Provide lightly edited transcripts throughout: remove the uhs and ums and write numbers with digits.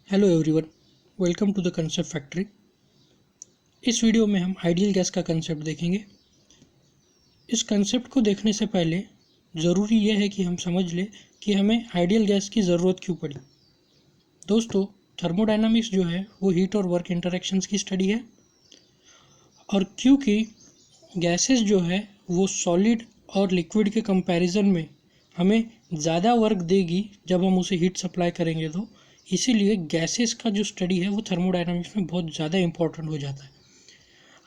Hello everyone, welcome to the concept factory. इस video में हम आइडियल गैस का कंसेप्ट देखेंगे। इस कंसेप्ट को देखने से पहले ज़रूरी यह है कि हम समझ लें कि हमें आइडियल गैस की ज़रूरत क्यों पड़ी। दोस्तों, थर्मोडायनामिक्स जो है वो हीट और वर्क इंटरेक्शंस की स्टडी है, और क्योंकि गैसेस जो है वो सॉलिड और लिक्विड के कंपैरिजन में हमें ज़्यादा वर्क देगी जब हम उसे हीट सप्लाई करेंगे, तो इसीलिए गैसेस का जो स्टडी है वो थर्मोडायनामिक्स में बहुत ज़्यादा इंपॉर्टेंट हो जाता है।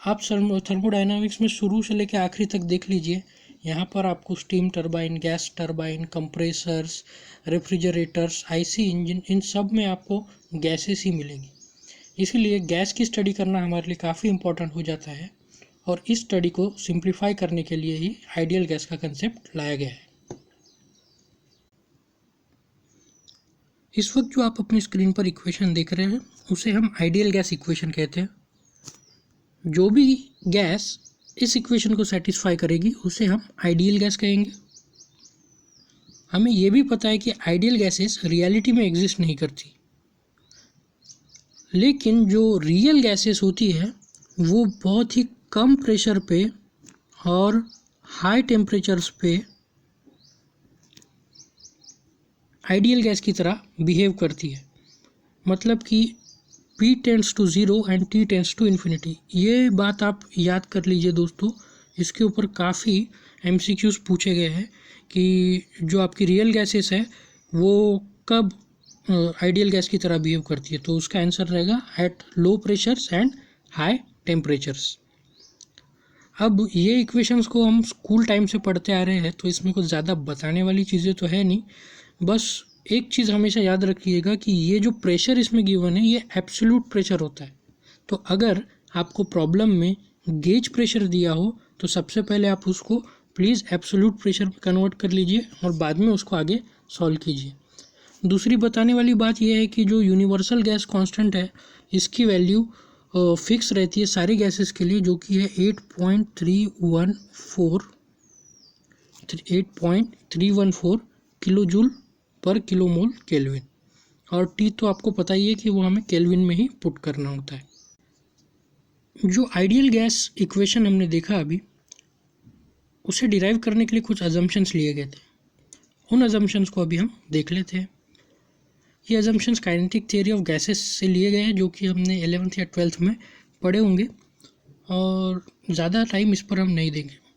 आप थर्मोडायनामिक्स में शुरू से लेकर आखिरी तक देख लीजिए, यहाँ पर आपको steam turbine, gas turbine, compressors, refrigerators, IC engine, इन सब में आपको गैसेस ही मिलेंगी। इसीलिए गैस की स्टडी करना हमारे लिए काफ़ी इम्पोर्टेंट हो जाता है, और इस स्टडी को सिंप्लीफाई करने के लिए ही आइडियल गैस का कंसेप्ट लाया गया है। इस वक्त जो आप अपनी स्क्रीन पर इक्वेशन देख रहे हैं उसे हम आइडियल गैस इक्वेशन कहते हैं। जो भी गैस इस इक्वेशन को सेटिस्फाई करेगी उसे हम आइडियल गैस कहेंगे। हमें यह भी पता है कि आइडियल गैसेस रियलिटी में एग्जिस्ट नहीं करती, लेकिन जो रियल गैसेस होती है वो बहुत ही कम प्रेशर पे और हाई टेम्परेचर्स पे आइडियल गैस की तरह बिहेव करती है। मतलब कि P tends to zero and T tends to infinity. ये बात आप याद कर लीजिए दोस्तों, इसके ऊपर काफ़ी MCQs पूछे गए हैं कि जो आपकी रियल गैसेस है वो कब आइडियल गैस की तरह बिहेव करती है। तो उसका आंसर रहेगा at low pressures and high temperatures. अब ये इक्वेशंस को हम स्कूल टाइम से पढ़ते आ रहे हैं, तो इसमें कुछ ज़्यादा बताने वाली चीज़ें तो है नहीं। बस एक चीज़ हमेशा याद रखिएगा कि ये जो प्रेशर इसमें गिवन है ये एब्सोल्यूट प्रेशर होता है। तो अगर आपको प्रॉब्लम में गेज प्रेशर दिया हो तो सबसे पहले आप उसको प्लीज़ एब्सोल्यूट प्रेशर में कन्वर्ट कर लीजिए और बाद में उसको आगे सॉल्व कीजिए। दूसरी बताने वाली बात यह है कि जो यूनिवर्सल गैस कांस्टेंट है इसकी वैल्यू फिक्स रहती है सारी गैसेस के लिए, जो कि है 8.314 किलो जूल पर किलो मोल केल्विन। और टी तो आपको पता ही है कि वो हमें केल्विन में ही पुट करना होता है। जो आइडियल गैस इक्वेशन हमने देखा अभी, उसे डिराइव करने के लिए कुछ अजम्पशंस लिए गए थे। उन अजम्पशंस को अभी हम देख लेते हैं। ये assumptions kinetic theory of gases से लिए गए हैं, जो कि हमने 11th या 12th में पढ़े होंगे, और ज़्यादा टाइम इस पर हम नहीं देंगे।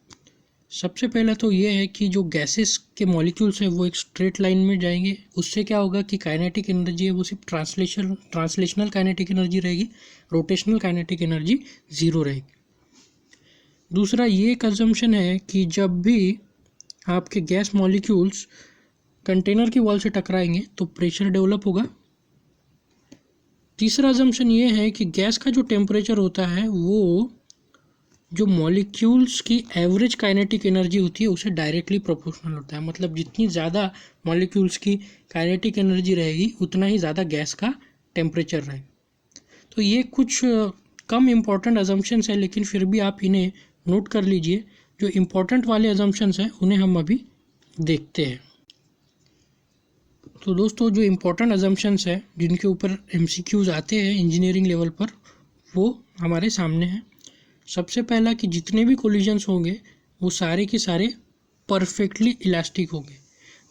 सबसे पहला तो ये है कि जो गैसेस के मॉलिक्यूल्स हैं वो एक स्ट्रेट लाइन में जाएंगे। उससे क्या होगा कि काइनेटिक एनर्जी है वो सिर्फ ट्रांसलेशनल काइनेटिक एनर्जी रहेगी, रोटेशनल काइनेटिक एनर्जी ज़ीरो रहेगी। दूसरा ये एक अजम्पशन है कि जब भी आपके गैस मॉलिक्यूल्स कंटेनर की वॉल से टकराएंगे तो प्रेशर डेवलप होगा। तीसरा अजम्पशन ये है कि गैस का जो टेम्परेचर होता है वो जो मॉलिक्यूल्स की एवरेज काइनेटिक एनर्जी होती है उसे डायरेक्टली प्रोपोर्शनल होता है। मतलब जितनी ज़्यादा मॉलिक्यूल्स की काइनेटिक एनर्जी रहेगी उतना ही ज़्यादा गैस का टेम्परेचर रहेगा। तो ये कुछ कम इम्पॉर्टेंट अजम्पशंस है, लेकिन फिर भी आप इन्हें नोट कर लीजिए। जो इम्पॉर्टेंट वाले अजम्पशंस हैं उन्हें हम अभी देखते हैं। तो दोस्तों, जो इम्पोर्टेंट अजम्पशंस है जिनके ऊपर MCQs आते हैं इंजीनियरिंग लेवल पर, वो हमारे सामने हैं। सबसे पहला कि जितने भी कोलिजन्स होंगे वो सारे के सारे परफेक्टली इलास्टिक होंगे।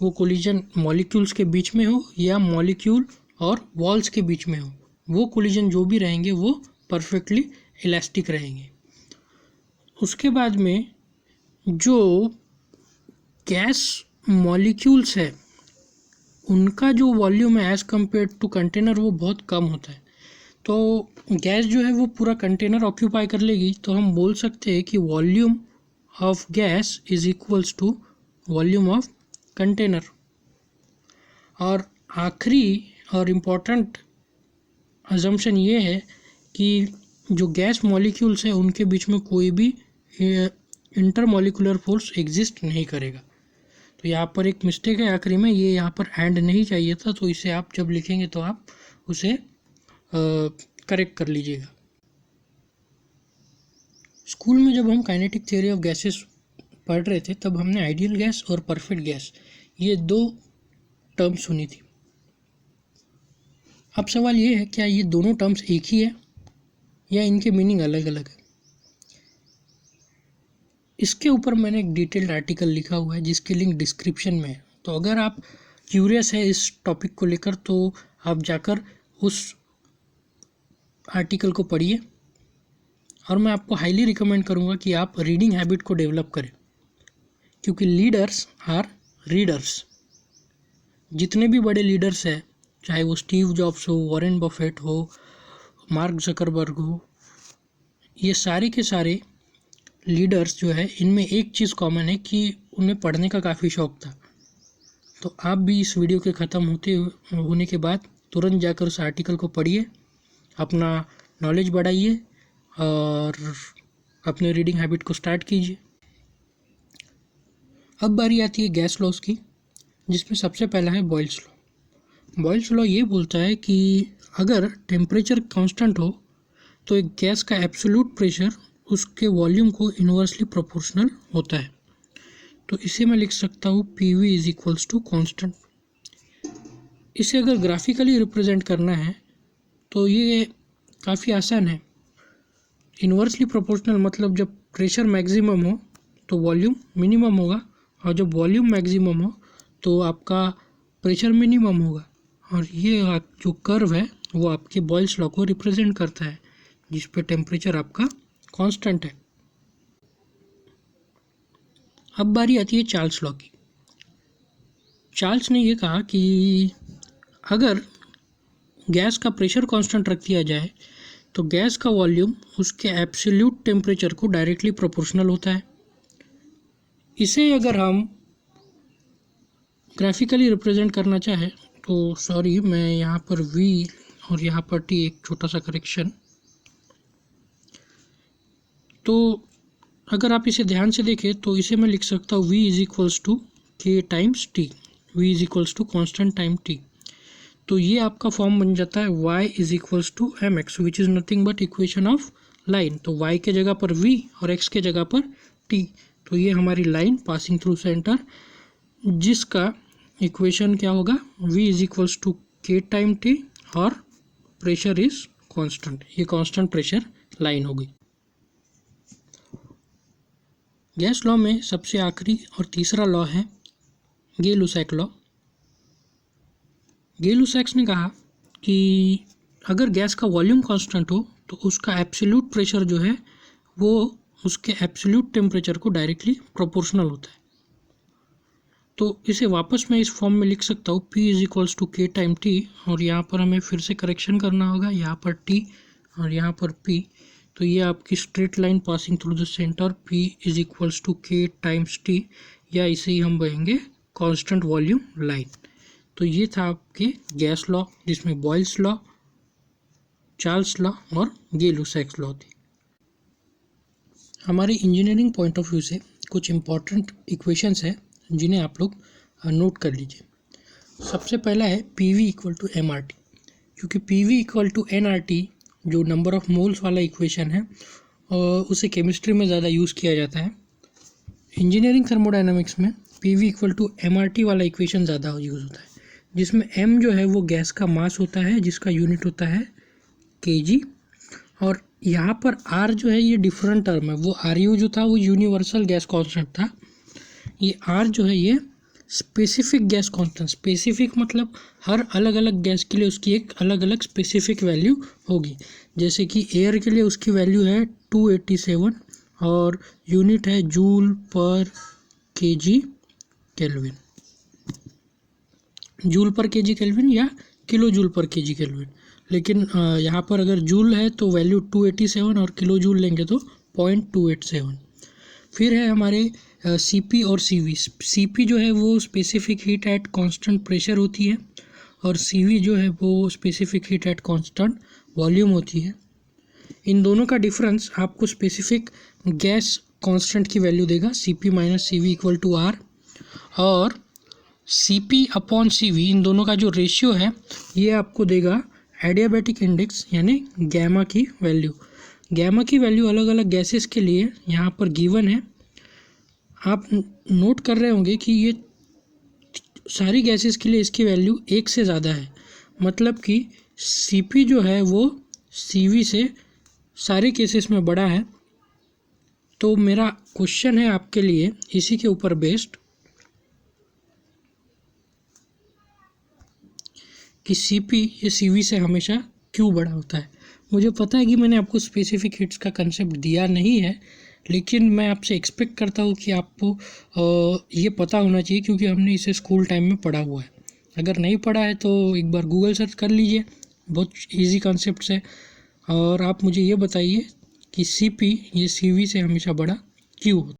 वो कोलिजन मॉलिक्यूल्स के बीच में हो या मॉलिक्यूल और वॉल्स के बीच में हो, वो कोलिजन जो भी रहेंगे वो परफेक्टली इलास्टिक रहेंगे। उसके बाद में जो गैस मॉलिक्यूल्स है उनका जो वॉल्यूम है एज़ कम्पेयर टू कंटेनर वो बहुत कम होता है। तो गैस जो है वो पूरा कंटेनर ऑक्यूपाई कर लेगी, तो हम बोल सकते हैं कि volume of gas is equals to volume of container. और आखिरी और इम्पोर्टेंट अजम्पशन ये है कि जो गैस मॉलिक्यूल्स है उनके बीच में कोई भी इंटरमॉलिकुलर फोर्स एग्जिस्ट नहीं करेगा। तो यहाँ पर एक मिस्टेक है आखिरी में, ये यहाँ पर एंड नहीं चाहिए था, तो इसे आप जब लिखेंगे तो आप उसे करेक्ट कर लीजिएगा। स्कूल में जब हम काइनेटिक थ्योरी ऑफ गैसेस पढ़ रहे थे तब हमने आइडियल गैस और परफेक्ट गैस ये दो टर्म सुनी थी। अब सवाल ये है, क्या ये दोनों टर्म्स एक ही है या इनके मीनिंग अलग अलग है? इसके ऊपर मैंने एक डिटेल्ड आर्टिकल लिखा हुआ है जिसकी लिंक डिस्क्रिप्शन में है। तो अगर आप क्यूरियस है इस टॉपिक को लेकर तो आप जाकर उस आर्टिकल को पढ़िए, और मैं आपको हाईली रिकमेंड करूँगा कि आप रीडिंग हैबिट को डेवलप करें, क्योंकि लीडर्स आर रीडर्स। जितने भी बड़े लीडर्स हैं, चाहे वो स्टीव जॉब्स हो, वॉरेन बफेट हो, मार्क जकरबर्ग हो, ये सारे के सारे लीडर्स जो है इनमें एक चीज़ कॉमन है कि उन्हें पढ़ने का काफ़ी शौक था। तो आप भी इस वीडियो के ख़त्म होने के बाद तुरंत जाकर उस आर्टिकल को पढ़िए, अपना नॉलेज बढ़ाइए और अपने रीडिंग हैबिट को स्टार्ट कीजिए। अब बारी आती है गैस लॉज की, जिसमें सबसे पहला है बॉयल्स लॉ। बॉयल्स लॉ ये बोलता है कि अगर टेम्परेचर कांस्टेंट हो तो एक गैस का एब्सोल्यूट प्रेशर उसके वॉल्यूम को इन्वर्सली प्रोपोर्शनल होता है। तो इसे मैं लिख सकता हूँ PV is equals to constant. इसे अगर ग्राफिकली रिप्रेजेंट करना है तो ये काफ़ी आसान है। इन्वर्सली प्रोपोर्शनल मतलब जब प्रेशर मैक्सिमम हो तो वॉल्यूम मिनिमम होगा, और जब वॉल्यूम मैक्सिमम हो तो आपका प्रेशर मिनिमम होगा। और ये जो कर्व है वो आपके बॉयल्स लॉ को रिप्रेजेंट करता है, जिस पे टेम्परेचर आपका कांस्टेंट है। अब बारी आती है चार्ल्स लॉ की। चार्ल्स ने ये कहा कि अगर गैस का प्रेशर कांस्टेंट रख दिया जाए तो गैस का वॉल्यूम उसके एब्सोल्यूट टेम्परेचर को डायरेक्टली प्रोपोर्शनल होता है। इसे अगर हम ग्राफिकली रिप्रेजेंट करना चाहे तो सॉरी, मैं यहाँ पर V और यहाँ पर T, एक छोटा सा करेक्शन। तो अगर आप इसे ध्यान से देखें तो इसे मैं लिख सकता हूँ V is equals to K times T, V is equals to constant time T। तो ये आपका फॉर्म बन जाता है y is equals to mx, which is nothing but equation of line. तो y के जगह पर v और x के जगह पर t। तो ये हमारी लाइन पासिंग थ्रू सेंटर, जिसका इक्वेशन क्या होगा, v is equals to k time t और प्रेशर इज कांस्टेंट। ये कांस्टेंट प्रेशर लाइन होगी। गैस लॉ में सबसे आखिरी और तीसरा लॉ है गे-लुसैक लॉ। गे-लुसैक ने कहा कि अगर गैस का वॉल्यूम कांस्टेंट हो तो उसका एब्सोल्यूट प्रेशर जो है वो उसके एब्सोल्यूट टेम्परेचर को डायरेक्टली प्रोपोर्शनल होता है। तो इसे वापस मैं इस फॉर्म में लिख सकता हूँ P is equals to K time T, और यहाँ पर हमें फिर से करेक्शन करना होगा, यहाँ पर T और यहाँ पर P। तो ये आपकी straight line passing through the centre, P is equals to K times T, या इसे ही हम कहेंगे कांस्टेंट वॉल्यूम लाइन। तो ये था आपके गैस लॉ, जिसमें बॉयल्स लॉ, चार्ल्स लॉ और गे-लुसैक लॉ थी। हमारे इंजीनियरिंग पॉइंट ऑफ व्यू से कुछ इम्पॉर्टेंट इक्वेशंस है जिन्हें आप लोग नोट कर लीजिए। सबसे पहला है PV इक्वल टू MRT, क्योंकि PV इक्वल टू NRT जो नंबर ऑफ मोल्स वाला इक्वेशन है उसे केमिस्ट्री में ज़्यादा यूज़ किया जाता है। इंजीनियरिंग थर्मोडायनामिक्स में PV इक्वल टू MRT वाला इक्वेशन ज़्यादा यूज़ होता है, जिसमें M जो है वो गैस का मास होता है, जिसका यूनिट होता है kg, और यहाँ पर R जो है ये डिफरेंट टर्म है। वो RU जो था वो यूनिवर्सल गैस कांस्टेंट था, ये R जो है ये स्पेसिफिक गैस कांस्टेंट। स्पेसिफिक मतलब हर अलग अलग गैस के लिए उसकी एक अलग अलग स्पेसिफिक वैल्यू होगी। जैसे कि एयर के लिए उसकी वैल्यू है 287 और यूनिट है joule per kg kelvin, joule per kg kelvin या kilo joule per kg kelvin. लेकिन यहाँ पर अगर जूल है तो वैल्यू 287 और किलो जूल लेंगे तो 0.287। फिर है हमारे CP और CV। CP जो है वो specific heat at constant pressure होती है, और CV जो है वो specific heat at constant volume होती है। इन दोनों का डिफरेंस आपको स्पेसिफिक गैस कांस्टेंट की वैल्यू देगा, CP minus CV equal to R, और CP अपॉन CV इन दोनों का जो रेशियो है ये आपको देगा एडियाबैटिक इंडेक्स यानी गैमा की वैल्यू। गैमा की वैल्यू अलग अलग गैसेस के लिए यहाँ पर गिवन है। आप नोट कर रहे होंगे कि ये सारी गैसेस के लिए इसकी वैल्यू 1 से ज़्यादा है, मतलब कि CP जो है वो CV से सारे केसेस में बड़ा है। तो मेरा क्वेश्चन है आपके लिए इसी के ऊपर बेस्ड कि CP ये CV से हमेशा क्यों बड़ा होता है। मुझे पता है कि मैंने आपको स्पेसिफिक हिट्स का कंसेप्ट दिया नहीं है, लेकिन मैं आपसे एक्सपेक्ट करता हूँ कि आपको ये पता होना चाहिए, क्योंकि हमने इसे स्कूल टाइम में पढ़ा हुआ है। अगर नहीं पढ़ा है तो एक बार गूगल सर्च कर लीजिए, बहुत इजी कॉन्सेप्ट है। और आप मुझे ये बताइए कि CP ये CV से हमेशा बड़ा क्यों होता है।